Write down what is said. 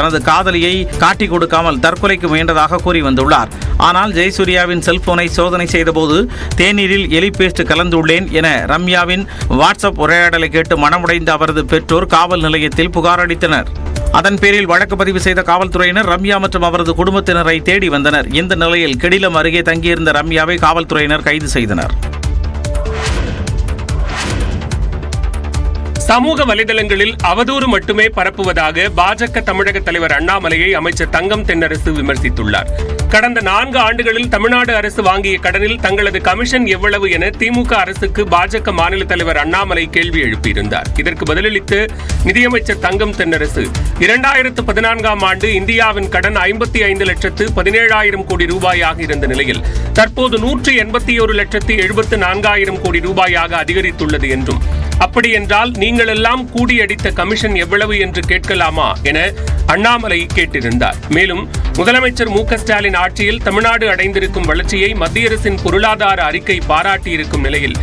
தனது காதலியை காட்டிக் கொடுக்காமல் தற்கொலைக்கு முயன்றதாக கூறி வந்துள்ளார். ஆனால் ஜெயசூர்யாவின் செல்போனை சோதனை செய்தபோது தேநீரில் எலி பேஸ்ட் கலந்துள்ளேன் என ரம்யாவின் வாட்ஸ்அப் உரையாடலை கேட்டு மனமுடைந்த அவரது பெற்றோர் காவல் நிலையத்தில் புகார் அளித்தனர். அதன் பேரில் வழக்கு பதிவு செய்த காவல்துறையினர் ரம்யா மற்றும் அவரது குடும்பத்தினரை தேடி வந்தனர். இந்த நிலையில் கெடிலம் அருகே தங்கியிருந்த ரம்யாவை காவல்துறையினர் கைது செய்தனர். சமூக வலைதளங்களில் அவதூறு மட்டுமே பரப்புவதாக பாஜக தமிழக தலைவர் அண்ணாமலையை அமைச்சர் தங்கம் தென்னரசு விமர்சித்துள்ளார். கடந்த 4 ஆண்டுகளில் தமிழ்நாடு அரசு வாங்கிய கடனில் தங்களது கமிஷன் எவ்வளவு என திமுக அரசுக்கு பாஜக மாநில தலைவர் அண்ணாமலை கேள்வி எழுப்பியிருந்தார். இதற்கு பதிலளித்து நிதியமைச்சர் தங்கம் தென்னரசு 2014ஆம் ஆண்டு இந்தியாவின் கடன் 55,17,000 கோடி ரூபாயாக இருந்த நிலையில் தற்போது 181,74,000 கோடி ரூபாயாக அதிகரித்துள்ளது என்றும், அப்படி என்றால் நீங்கள் எல்லாம் கூடியடித்த கமிஷன் எவ்வளவு என்று கேட்கலாமா என அண்ணாமலை கேட்டிருந்தார். மேலும் முதலமைச்சர் மு க ஸ்டாலின் ஆட்சியில் தமிழ்நாடு அடைந்திருக்கும் வளர்ச்சியை மத்திய அரசின் பொருளாதார அறிக்கை பாராட்டியிருக்கும் நிலையில்